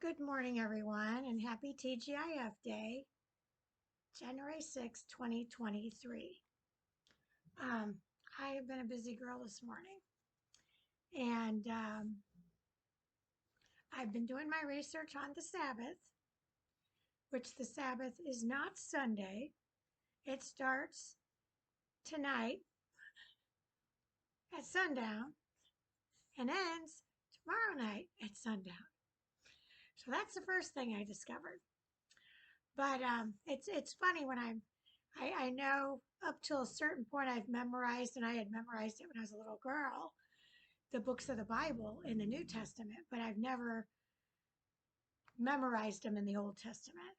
Good morning, everyone, and happy TGIF Day, January 6, 2023. Um, I have been a busy girl this morning, and I've been doing my research on the Sabbath, which the Sabbath is not Sunday. It starts tonight at sundown and ends tomorrow night at sundown. So that's the first thing I discovered. But it's funny when I know up till a certain point I've memorized, and I had memorized it when I was a little girl, the books of the Bible in the New Testament, but I've never memorized them in the Old Testament.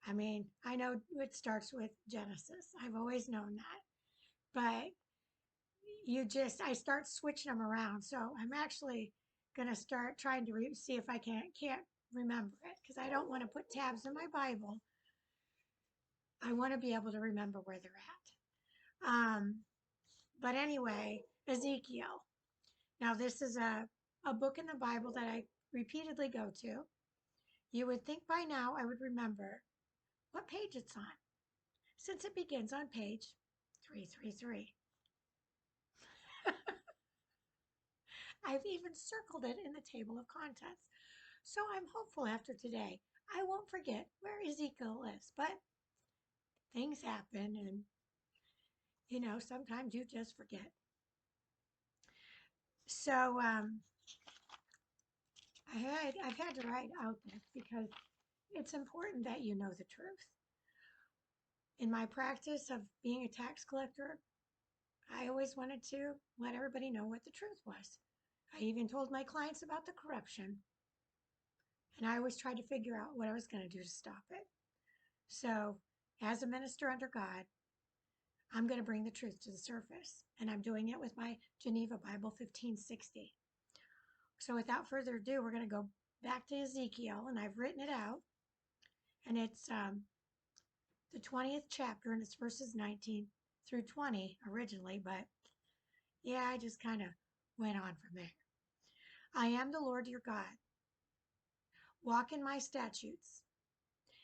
I mean, I know it starts with Genesis. I've always known that. But I start switching them around. So I'm actually going to start trying to see if I can't remember it because I don't want to put tabs in my Bible. I want to be able to remember where they're at. But anyway, Ezekiel. Now, this is a book in the Bible that I repeatedly go to. You would think by now I would remember what page it's on, since it begins on page 333. I've even circled it in the table of contents. So I'm hopeful after today I won't forget where Ezekiel is. But things happen, and sometimes you just forget. So I've had to write out this because it's important that you know the truth. In my practice of being a tax collector, I always wanted to let everybody know what the truth was. I even told my clients about the corruption, and I always tried to figure out what I was going to do to stop it. So, as a minister under God, I'm going to bring the truth to the surface, and I'm doing it with my Geneva Bible 1560. So, without further ado, we're going to go back to Ezekiel, and I've written it out, and it's the 20th chapter, and it's verses 19 through 20 originally, but yeah, I just kind of went on from there. I am the Lord your God. Walk in my statutes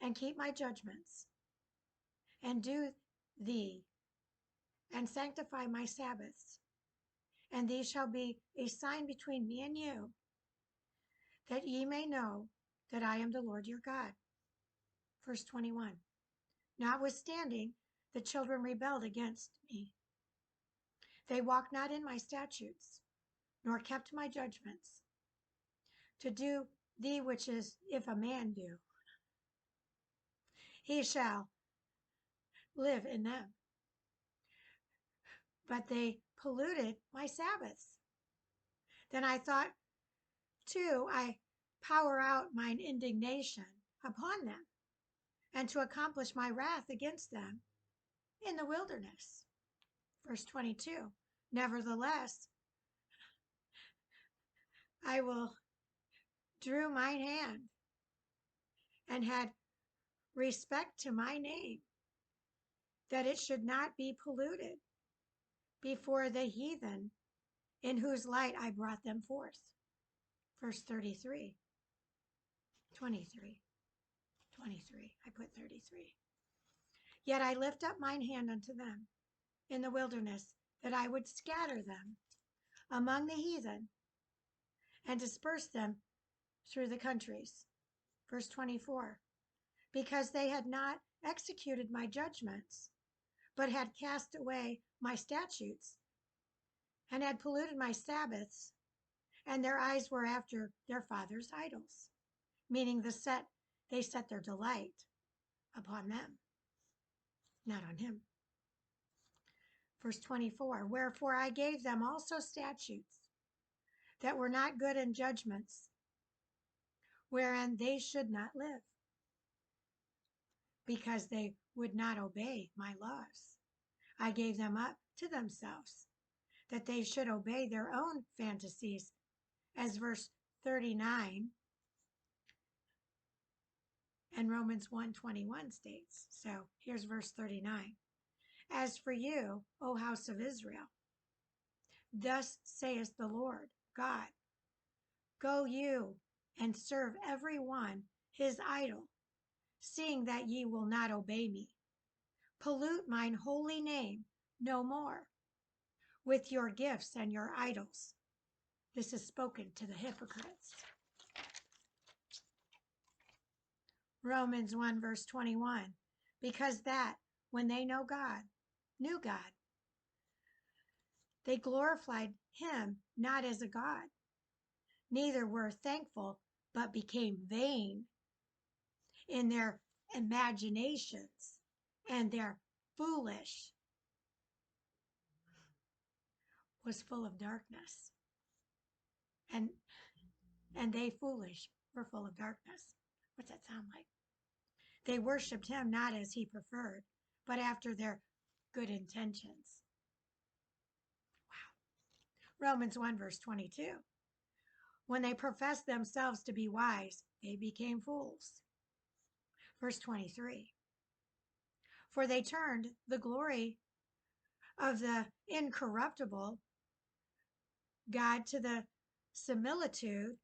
and keep my judgments and do thee and sanctify my Sabbaths. And these shall be a sign between me and you, that ye may know that I am the Lord your God. Verse 21. Notwithstanding, the children rebelled against me. They walked not in my statutes, nor kept my judgments, to do thee which is if a man do, he shall live in them. But they polluted my Sabbaths. Then I thought, too, I pour out mine indignation upon them, and to accomplish my wrath against them in the wilderness. Verse 22. Nevertheless, I will drew mine hand and had respect to my name, that it should not be polluted before the heathen in whose light I brought them forth. Verse 33, 23, 23. I put 33. Yet I lift up mine hand unto them in the wilderness, that I would scatter them among the heathen and disperse them through the countries. Verse 24. Because they had not executed my judgments, but had cast away my statutes, and had polluted my Sabbaths, and their eyes were after their fathers' idols, meaning they set their delight upon them, not on him. Verse 24, wherefore I gave them also statutes that were not good, and judgments wherein they should not live, because they would not obey my laws. I gave them up to themselves, that they should obey their own fantasies, as verse 39 and Romans 1:21 states. So here's verse 39. As for you, O house of Israel, thus saith the Lord God, go you and serve every one his idol, seeing that ye will not obey me. Pollute mine holy name no more with your gifts and your idols. This is spoken to the hypocrites. Romans 1 verse 21. Because that when they knew God, they glorified him not as a God, neither were thankful, but became vain in their imaginations, and their foolish was full of darkness. And they foolish were full of darkness. What's that sound like? They worshipped him not as he preferred, but after their good intentions. Wow. Romans 1 verse 22. When they professed themselves to be wise, they became fools. Verse 23. For they turned the glory of the incorruptible God to the similitude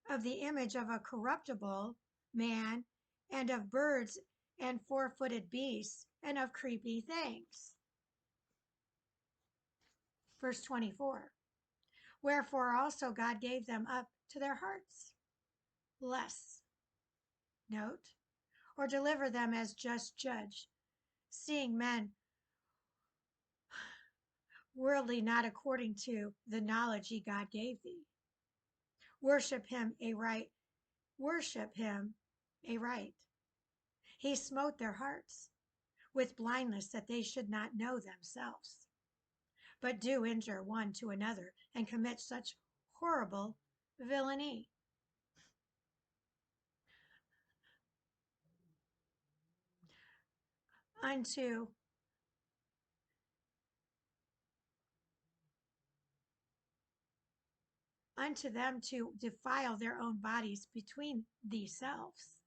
of the image of a corruptible man, and of birds and four-footed beasts, and of creepy things. Verse 24. Wherefore also God gave them up to their hearts, lest, note, or deliver them as just judge, seeing men worldly, not according to the knowledge ye God gave thee. Worship him a right. He smote their hearts with blindness, that they should not know themselves, but do injure one to another, and commit such horrible villainy. Unto them to defile their own bodies between themselves.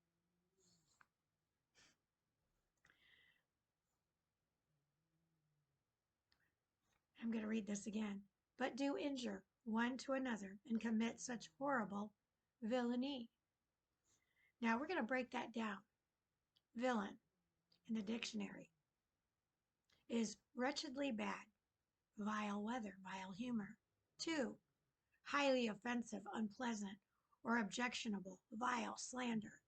I'm going to read this again. But do injure one to another, and commit such horrible villainy. Now we're going to break that down. Villain in the dictionary is wretchedly bad, vile weather, vile humor. 2, highly offensive, unpleasant, or objectionable, vile, slander.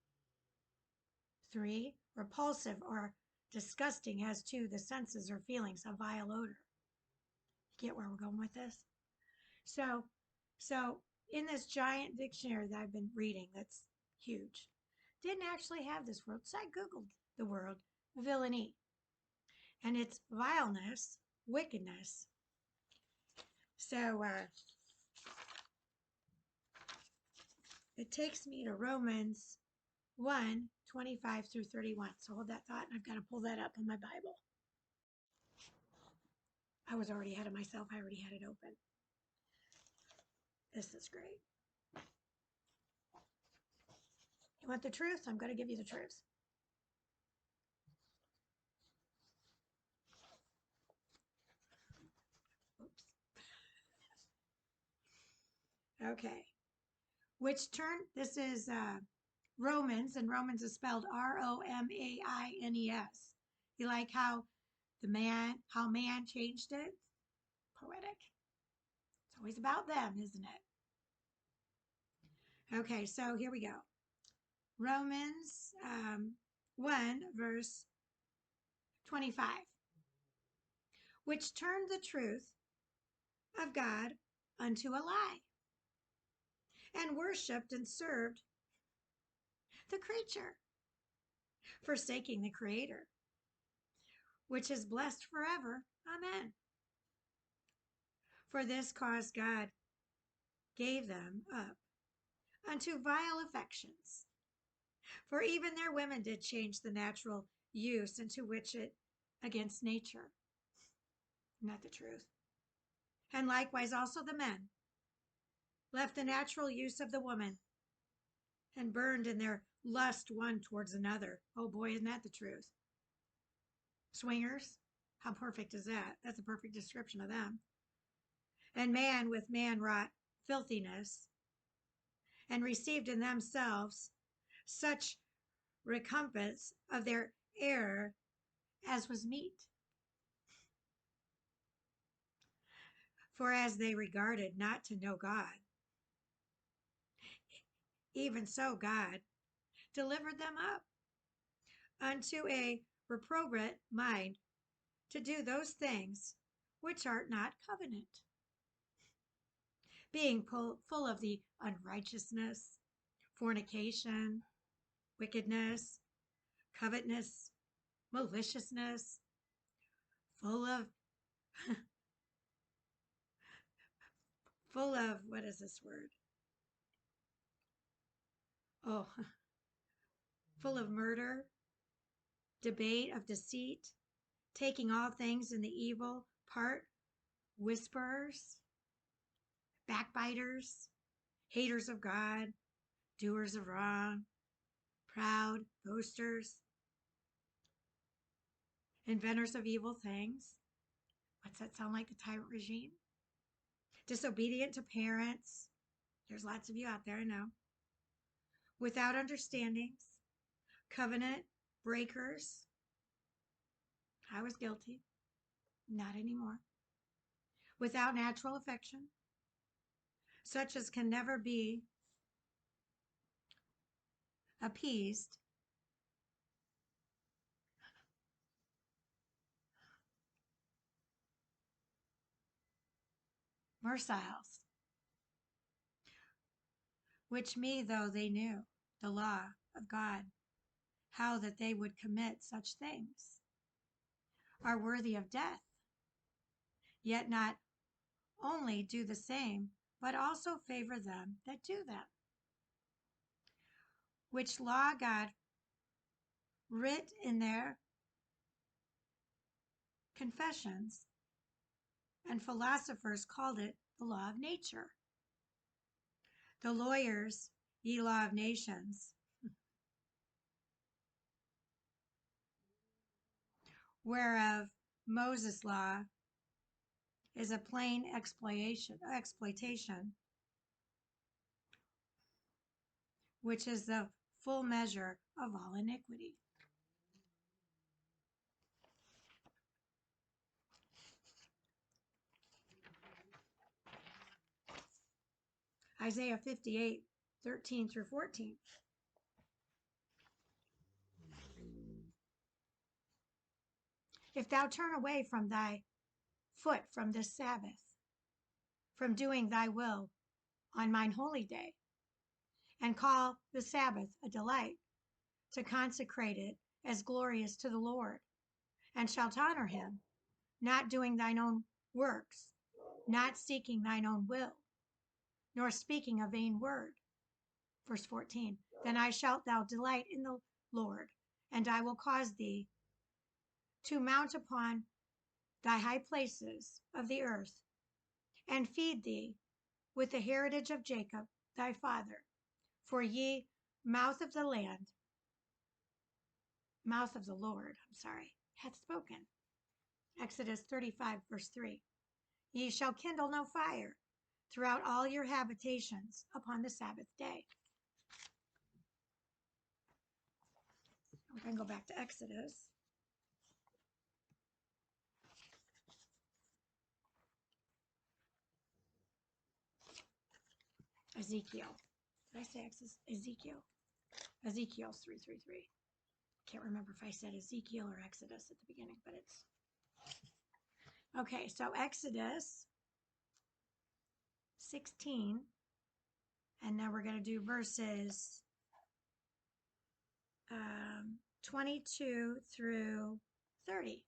3, repulsive or disgusting as to the senses or feelings, a vile odor. You get where we're going with this? So in this giant dictionary that I've been reading, that's huge, didn't actually have this word. So I Googled the word villainy, and it's vileness, wickedness. So it takes me to Romans 1, 25 through 31. So hold that thought, and I've got to pull that up on my Bible. I was already ahead of myself. I already had it open. This is great. You want the truth? I'm going to give you the truth. Oops. Okay. Which turn, this is Romans, and Romans is spelled Romaines. You like how man changed it? Poetic. It's always about them, isn't it? Okay, so here we go. Romans 1, verse 25. Which turned the truth of God unto a lie, and worshipped and served the creature, forsaking the Creator, which is blessed forever. Amen. For this cause God gave them up unto vile affections. For even their women did change the natural use into which it against nature. Not the truth. And likewise also the men left the natural use of the woman, and burned in their lust one towards another. Oh boy, isn't that the truth? Swingers, how perfect is that? That's a perfect description of them. And man with man wrought filthiness, and received in themselves such recompense of their error as was meet. For as they regarded not to know God, even so God delivered them up unto a reprobate mind to do those things which are not covenant, being full of the unrighteousness, fornication, wickedness, covetousness, maliciousness, full of what is this word? Oh, full of murder, debate of deceit, taking all things in the evil part, whisperers, backbiters, haters of God, doers of wrong, proud, boasters, inventors of evil things. What's that sound like? The tyrant regime? Disobedient to parents. There's lots of you out there, I know. Without understandings, covenant breakers. I was guilty. Not anymore. Without natural affection, such as can never be appeased. Merciles, which me though they knew the law of God, how that they would commit such things, are worthy of death, yet not only do the same, but also favor them that do them. Which law God writ in their confessions, and philosophers called it the law of nature. The lawyers, ye law of nations, whereof Moses' law is a plain exploitation, which is the full measure of all iniquity. Isaiah 58, 13 through 14. If thou turn away from thy foot from this Sabbath, from doing thy will on mine holy day, and call the Sabbath a delight, to consecrate it as glorious to the Lord, and shalt honor him, not doing thine own works, not seeking thine own will, nor speaking a vain word. Verse 14, then shalt thou delight in the Lord, and I will cause thee to mount upon thy high places of the earth, and feed thee with the heritage of Jacob thy father. For ye, mouth of the Lord, hath spoken. Exodus 35, verse 3. Ye shall kindle no fire throughout all your habitations upon the Sabbath day. We're going to go back to Exodus. Ezekiel. Did I say Exodus? Ezekiel. Ezekiel 3:3. Can't remember if I said Ezekiel or Exodus at the beginning, but it's okay. So Exodus 16, and now we're going to do verses 22 through 30.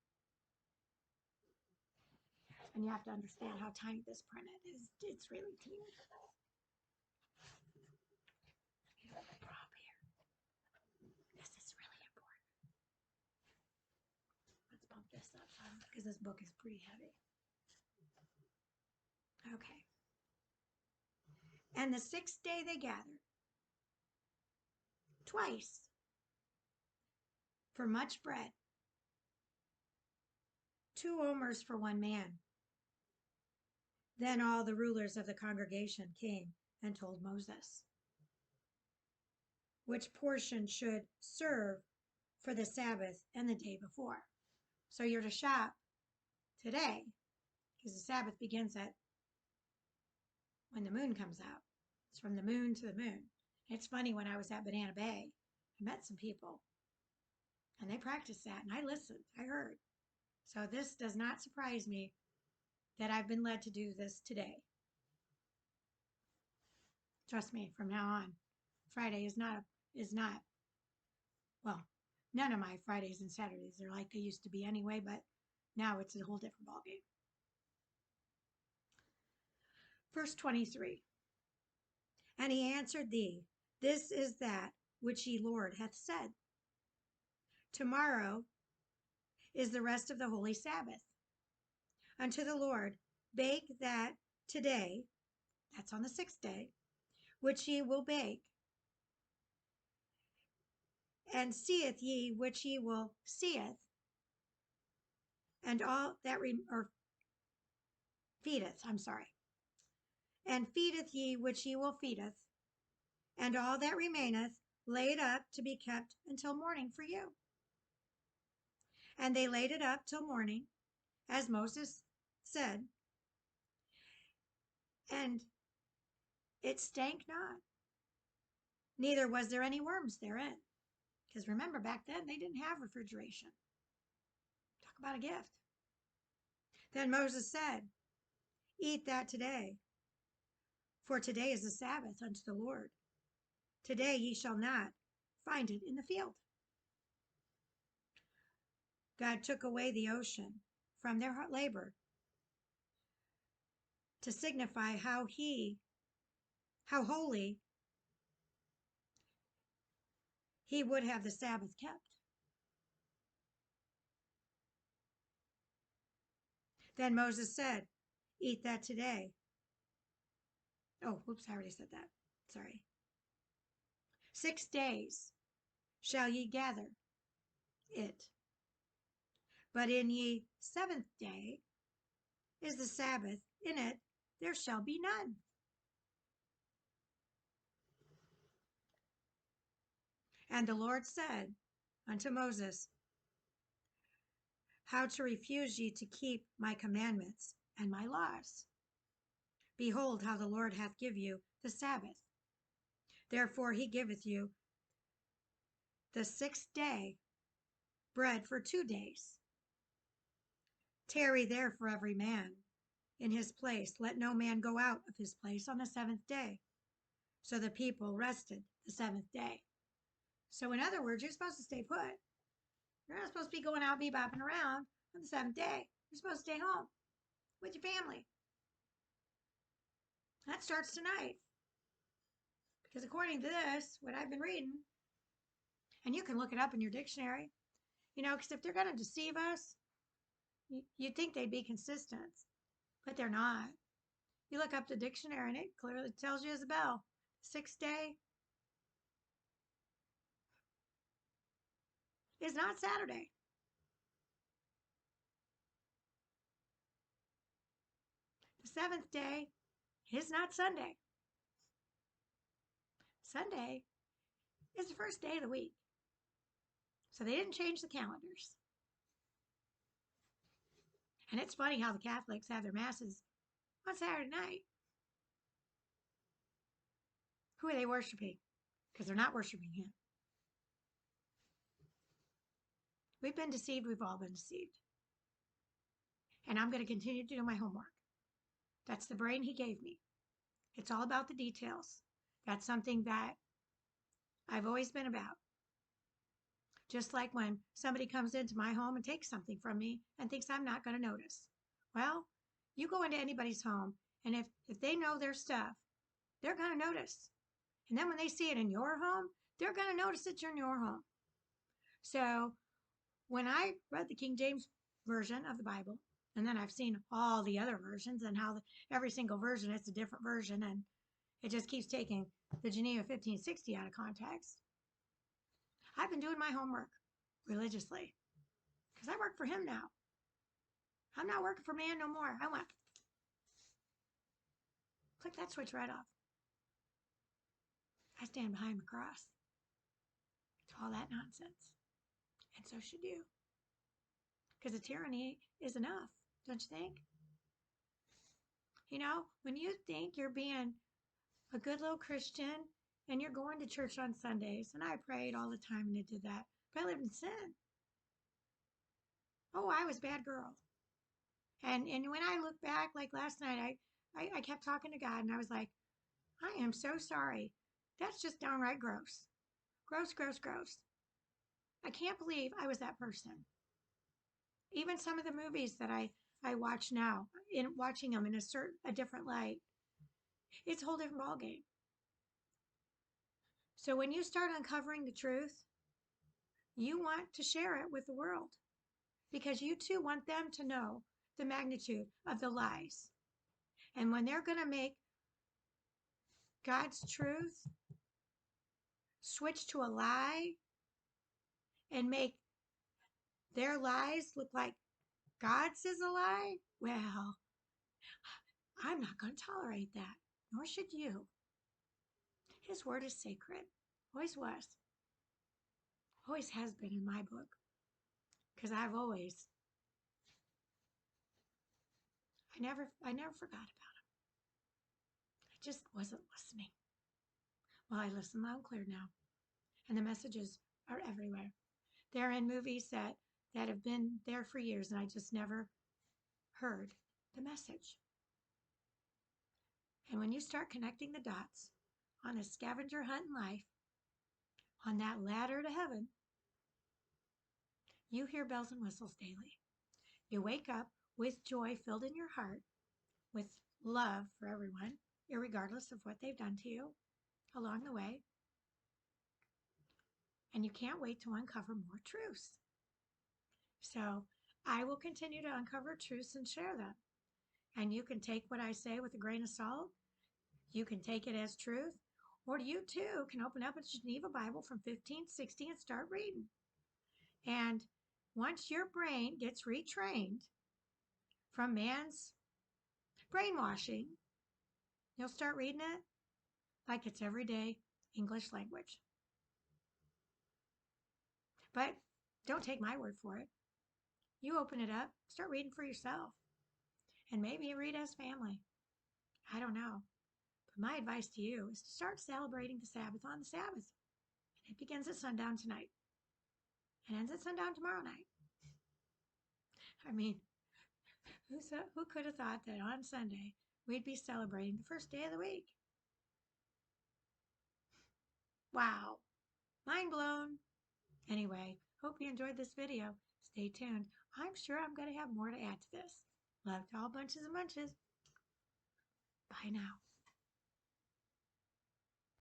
And you have to understand how tiny this print is. It's really teeny. Prop here. This is really important. Let's bump this up because this book is pretty heavy. Okay. And the sixth day they gathered twice for much bread, 2 omers for one man. Then all the rulers of the congregation came and told Moses. which portion should serve for the Sabbath and the day before. So you're to shop today because the Sabbath begins at when the moon comes out. It's from the moon to the moon. It's funny, when I was at Banana Bay, I met some people and they practiced that, and I listened, I heard. So this does not surprise me that I've been led to do this today. Trust me, from now on, Friday is not, well, none of my Fridays and Saturdays are like they used to be anyway, but now it's a whole different ballgame. Verse 23. And he answered thee, This is that which ye Lord hath said. Tomorrow is the rest of the holy Sabbath. Unto the Lord bake that today, that's on the 6th day, which ye will bake, and seeth ye which ye will seeth, and all that feedeth, and feedeth ye which ye will feedeth, and all that remaineth laid up to be kept until morning for you. And they laid it up till morning, as Moses said, and it stank not, neither was there any worms therein. Because remember, back then they didn't have refrigeration. Talk about a gift. Then Moses said, Eat that today, for today is the Sabbath unto the Lord. Today ye shall not find it in the field. God took away the ocean from their labor to signify how holy he would have the Sabbath kept. Then Moses said, Eat that today. Oh, whoops, I already said that. Sorry. 6 days shall ye gather it, but in ye 7th day is the Sabbath, in it there shall be none. And the Lord said unto Moses, How to refuse ye to keep my commandments and my laws? Behold, how the Lord hath given you the Sabbath. Therefore he giveth you the 6th day bread for 2 days. Tarry there for every man in his place. Let no man go out of his place on the 7th day. So the people rested the 7th day. So in other words, you're supposed to stay put. You're not supposed to be going out bebopping around on the 7th day. You're supposed to stay home with your family. That starts tonight. Because according to this, what I've been reading, and you can look it up in your dictionary, because if they're going to deceive us, you'd think they'd be consistent, but they're not. You look up the dictionary and it clearly tells you as a bell. 6th day is not Saturday. The 7th day is not Sunday. Sunday is the first day of the week. So they didn't change the calendars. And it's funny how the Catholics have their masses on Saturday night. Who are they worshiping? Because they're not worshiping him. We've been deceived. We've all been deceived. And I'm going to continue to do my homework. That's the brain he gave me. It's all about the details. That's something that I've always been about. Just like when somebody comes into my home and takes something from me and thinks I'm not going to notice. Well, you go into anybody's home, and if they know their stuff, they're going to notice. And then when they see it in your home, they're going to notice it's in your home. So when I read the King James Version of the Bible, and then I've seen all the other versions and how every single version is a different version, and it just keeps taking the Geneva 1560 out of context. I've been doing my homework religiously because I work for him now. I'm not working for man no more. I want click that switch right off. I stand behind the cross. all that nonsense. And so should you. Because the tyranny is enough, don't you think? You know, when you think you're being a good little Christian and you're going to church on Sundays, and I prayed all the time and I did that, but I lived in sin. Oh, I was a bad girl. And when I look back, like last night, I kept talking to God and I was like, I am so sorry. That's just downright gross. Gross, gross, gross. I can't believe I was that person. Even some of the movies that I watch now, in watching them in a different light, it's a whole different ballgame. So when you start uncovering the truth, you want to share it with the world because you too want them to know the magnitude of the lies. And when they're going to make God's truth switch to a lie and make their lies look like God's is a lie, well, I'm not going to tolerate that, nor should you. His word is sacred, always was, always has been in my book, because I never forgot about him. I just wasn't listening. Well, I listen loud and clear now, and the messages are everywhere. They're in movies that have been there for years, and I just never heard the message. And when you start connecting the dots on a scavenger hunt in life, on that ladder to heaven, you hear bells and whistles daily. You wake up with joy filled in your heart, with love for everyone, irregardless of what they've done to you along the way. And you can't wait to uncover more truths. So I will continue to uncover truths and share them. And you can take what I say with a grain of salt. You can take it as truth. Or you too can open up a Geneva Bible from 1560 and start reading. And once your brain gets retrained from man's brainwashing, you'll start reading it like it's everyday English language. But don't take my word for it. You open it up, start reading for yourself, and maybe read as family. I don't know. But my advice to you is to start celebrating the Sabbath on the Sabbath. And it begins at sundown tonight and ends at sundown tomorrow night. I mean, who could have thought that on Sunday we'd be celebrating the first day of the week? Wow. Mind blown. Anyway, hope you enjoyed this video. Stay tuned. I'm sure I'm going to have more to add to this. Love to all bunches and bunches. Bye now.